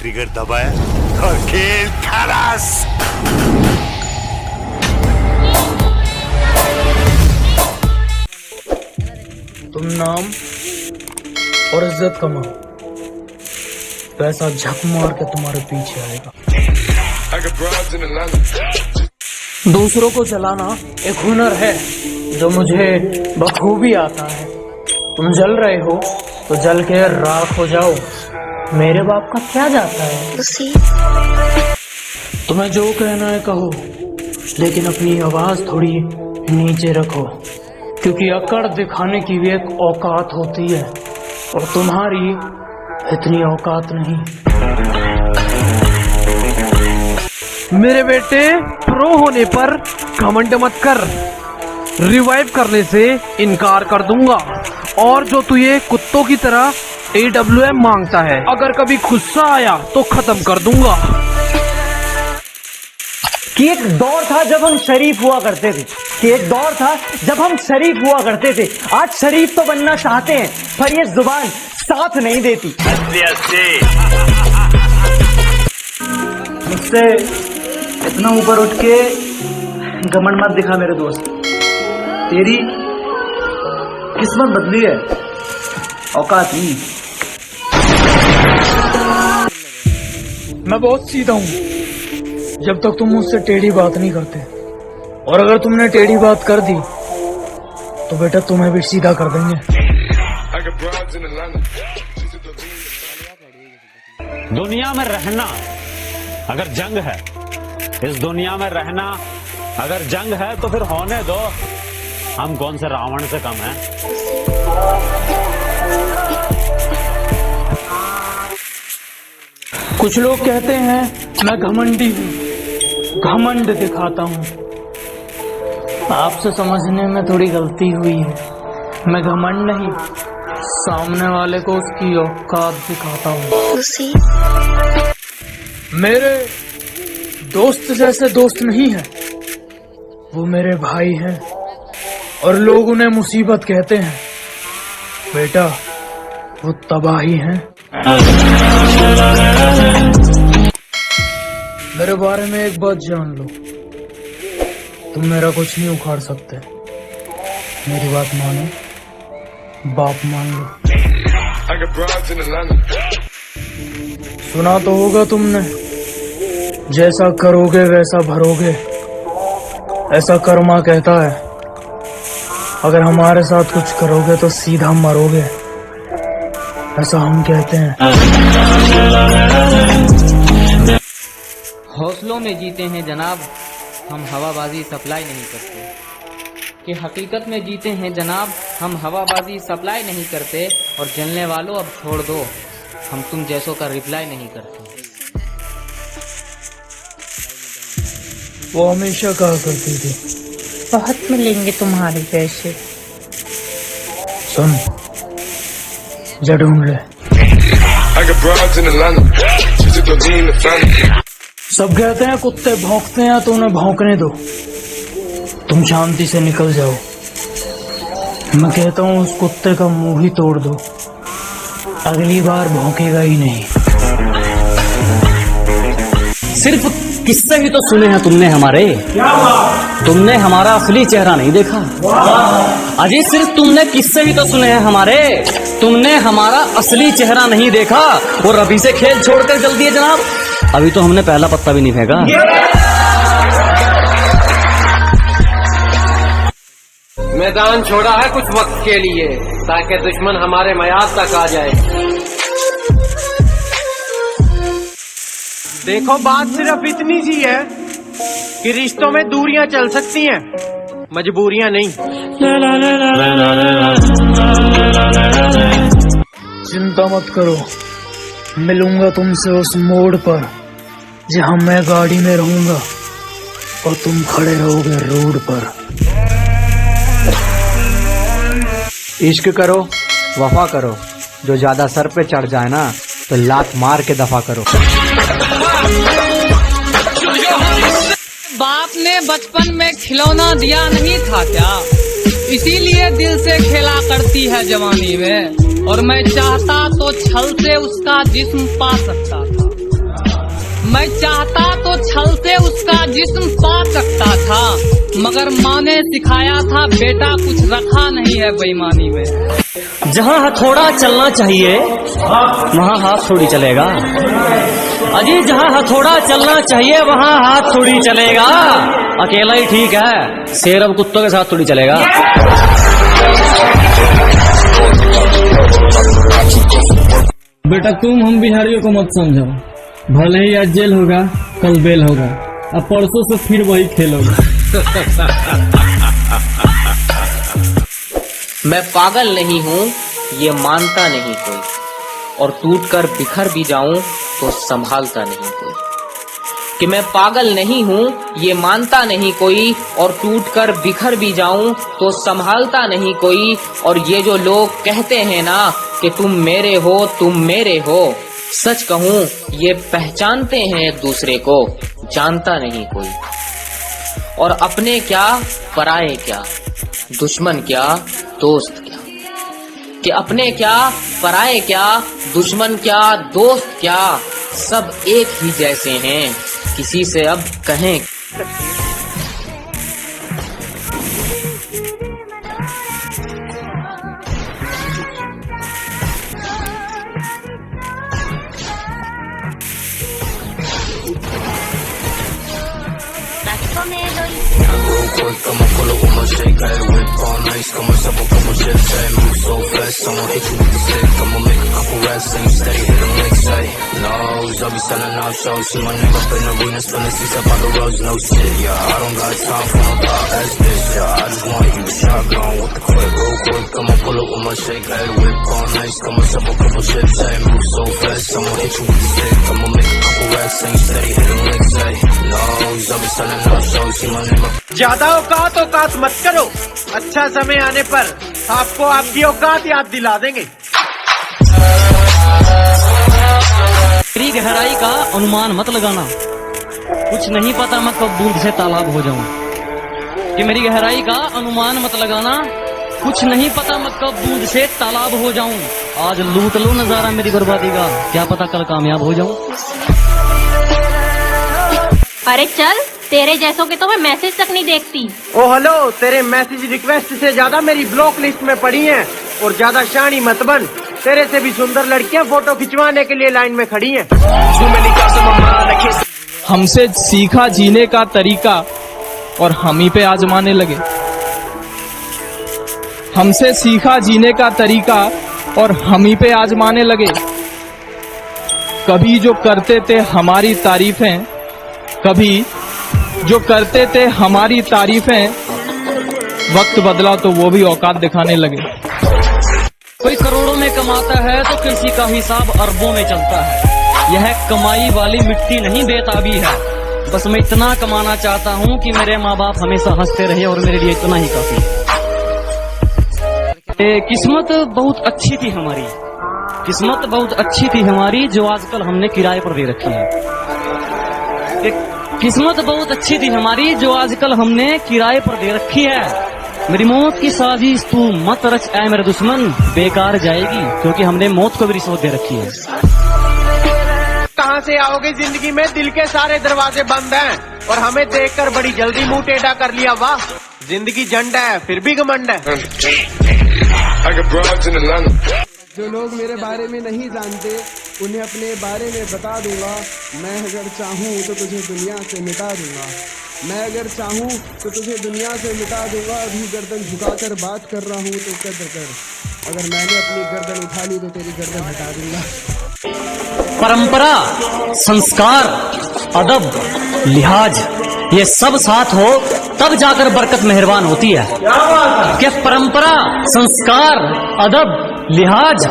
Trigger दबाया और खेल खलास। तुम नाम और इज्जत कमाओ, पैसा झक मार के तुम्हारे पीछे आएगा। दूसरों को जलाना एक हुनर है जो मुझे बखूबी आता है। तुम जल रहे हो तो जल के राख हो जाओ, मेरे बाप का क्या जाता है। तुम्हें जो कहना है कहो, लेकिन अपनी आवाज थोड़ी नीचे रखो, क्योंकि अकड़ दिखाने की भी एक औकात होती है और तुम्हारी इतनी औकात नहीं। मेरे बेटे, प्रो होने पर घमंड मत कर, रिवाइव करने से इनकार कर दूंगा। और जो तू ये कुत्तों की तरह AWM मांगता है, अगर कभी गुस्सा आया तो खत्म कर दूंगा। कि एक दौर था जब हम शरीफ हुआ करते थे, आज शरीफ तो बनना चाहते हैं, पर ये जुबान साथ नहीं देती। मुझसे इतना ऊपर उठ के घमंड मत दिखा मेरे दोस्त, तेरी किस्मत बदली है, औकात नहीं। मैं बहुत सीधा हूँ जब तक तुम मुझसे टेढ़ी बात नहीं करते, और अगर तुमने टेढ़ी बात कर दी तो बेटा तुम्हें भी सीधा कर देंगे। दुनिया में रहना अगर जंग है, इस दुनिया में रहना अगर जंग है, तो फिर होने दो। हम कौन से रावण से कम हैं? कुछ लोग कहते हैं मैं घमंडी हूँ, घमंड दिखाता हूँ। आपसे समझने में थोड़ी गलती हुई है। मैं घमंड नहीं, सामने वाले को उसकी औकात दिखाता हूँ। मेरे दोस्त जैसे दोस्त नहीं है, वो मेरे भाई हैं और लोग उन्हें मुसीबत कहते हैं। बेटा, वो तबाही हैं। मेरे बारे में एक बात जान लो, तुम मेरा कुछ नहीं उखाड़ सकते। मेरी बात मानो, बाप मान लो। सुना तो होगा तुमने, जैसा करोगे वैसा भरोगे, ऐसा कर्मा कहता है। अगर हमारे साथ कुछ करोगे तो सीधा मरोगे, ऐसा हम कहते हैं। हौसलों में जीते हैं जनाब, हम हवाबाजी सप्लाई नहीं करते। कि हकीकत में जीते हैं जनाब, हम हवाबाजी सप्लाई नहीं करते। और जलने वालों अब छोड़ दो, हम तुम जैसों का रिप्लाई नहीं करते। वो हमेशा कहा करती थी, बहुत मिलेंगे तुम्हारे पैसे। सुन, जा ढूंढ ले। सब कहते हैं कुत्ते भौंकते हैं तो उन्हें भौंकने दो, तुम शांति से निकल जाओ। मैं कहता हूँ उस कुत्ते का मुंह ही तोड़ दो, अगली बार भौंकेगा ही नहीं। सिर्फ किस्से ही तो सुने हैं तुमने हमारे, तुमने हमारा असली चेहरा नहीं देखा। अजी सिर्फ तुमने किस्से ही तो सुने हैं हमारे, तुमने हमारा असली चेहरा नहीं देखा। और अभी से खेल छोड़कर चल दिए जनाब, अभी तो हमने पहला पत्ता भी नहीं फेंका। मैदान छोड़ा है कुछ वक्त के लिए, ताकि दुश्मन हमारे मयाद तक आ जाए। देखो, बात सिर्फ इतनी सी है कि रिश्तों में दूरियां चल सकती हैं, मजबूरियां नहीं। चिंता मत करो, मिलूंगा तुमसे उस मोड़ पर जहां मैं गाड़ी में रहूंगा और तुम खड़े रहोगे रोड पर। इश्क करो, वफा करो, जो ज्यादा सर पे चढ़ जाए ना तो लात मार के दफा करो। बाप ने बचपन में खिलौना दिया नहीं था क्या, इसीलिए दिल से खेला करती है जवानी में। और मैं चाहता तो छल से उसका जिस्म पा सकता था, मैं चाहता तो छल से उसका जिस्म पा सकता था, मगर माँ ने सिखाया था बेटा कुछ रखा नहीं है बेईमानी में। जहाँ हथौड़ा चलना चाहिए वहाँ हाथ थोड़ी चलेगा। अजी जहाँ हथौड़ा चलना चाहिए वहाँ हाथ थोड़ी चलेगा। अकेला ही ठीक है, शेर अब कुत्तों के साथ थोड़ी चलेगा। बेटा तुम हम बिहारियों को मत समझो, भले ही आज जेल होगा कल बेल होगा, अब परसों से फिर वही खेल होगा। मैं पागल नहीं हूँ ये मानता नहीं कोई, और टूट कर बिखर भी जाऊं तो संभालता नहीं कोई। कि मैं पागल नहीं हूँ ये मानता नहीं कोई, और टूट कर बिखर भी जाऊं तो संभालता नहीं कोई। और ये जो लोग कहते हैं ना कि तुम मेरे हो, सच कहूँ ये पहचानते हैं एक दूसरे को, जानता नहीं कोई। और अपने क्या पराए क्या, दुश्मन क्या दोस्त क्या, कि अपने क्या पराए क्या, दुश्मन क्या दोस्त क्या, सब एक ही जैसे हैं, किसी से अब कहें। I'll be selling out shows, see my name up in arenas, filling seats up on the roads, no shit, yeah. I don't got time for no thought ass bitch, yeah. I just want you to shotgun with the clip, real quick. I'ma pull up with my shake, head whip all nice, come up a couple chips, hey, move so fast, I'ma hit you with the stick, I'ma make a couple racks, ain't steady, hitting licks, hey. No, I'll be selling out shows, see my name up. ज्यादा औकात मत करो, अच्छा समय आने पर आपको आपकी औकात याद दिला देंगे। मेरी गहराई का अनुमान मत लगाना, कुछ नहीं पता मैं कब बूंद से तालाब हो जाऊं। कि मेरी गहराई का अनुमान मत लगाना, कुछ नहीं पता मैं कब बूंद से तालाब हो जाऊं। आज लूट लो नजारा मेरी बर्बादी का, क्या पता कल कामयाब हो जाऊं। अरे चल, तेरे जैसों के तो मैं मैसेज तक नहीं देखती। ओ हेलो, तेरे मैसेज रिक्वेस्ट से ज्यादा मेरी ब्लॉक लिस्ट में पड़ी हैं, और ज्यादा शानी मत बन, तेरे से भी सुंदर लड़कियां फोटो खिंचवाने के लिए लाइन में खड़ी हैं। हमसे सीखा जीने का तरीका और हम ही पे आजमाने लगे। हमसे सीखा जीने का तरीका और हम ही पे आजमाने लगे। कभी जो करते थे हमारी तारीफें, कभी जो करते थे हमारी तारीफें, वक्त बदला तो वो भी औकात दिखाने लगे। कोई करोड़ों में कमाता है तो किसी का हिसाब अरबों में चलता है। यह कमाई वाली मिट्टी नहीं बेताबी है, बस मैं इतना कमाना चाहता हूँ कि मेरे माँ बाप हमेशा हंसते रहे, और मेरे लिए इतना ही काफी है। किस्मत बहुत अच्छी थी हमारी, किस्मत बहुत अच्छी थी हमारी, जो आजकल हमने किराए पर दे रखी है। किस्मत बहुत अच्छी थी हमारी, जो आजकल हमने किराए पर दे रखी है। मेरी मौत की साजिश तू मत रच ऐ मेरे दुश्मन, बेकार जाएगी, क्योंकि हमने मौत को भी रिश्वत दे रखी है। कहाँ से आओगे जिंदगी में, दिल के सारे दरवाजे बंद हैं, और हमें देखकर बड़ी जल्दी मुंह टेढ़ा कर लिया। वाह, जिंदगी झंड है फिर भी घमंड है। जो लोग मेरे बारे में नहीं जानते उन्हें अपने बारे में बता दूंगा। मैं अगर चाहूँ तो तुझे दुनिया से मिटा दूंगा, मैं अगर चाहूँ तो तुझे दुनिया से मिटा दूंगा। अभी गर्दन झुकाकर बात कर रहा हूँ तो कदर कर, अगर मैंने अपनी गर्दन उठा ली तो तेरी गर्दन हटा दूंगा। परंपरा, संस्कार, अदब, लिहाज, ये सब साथ हो तब जाकर बरकत मेहरबान होती है। क्या परंपरा, संस्कार, अदब, लिहाज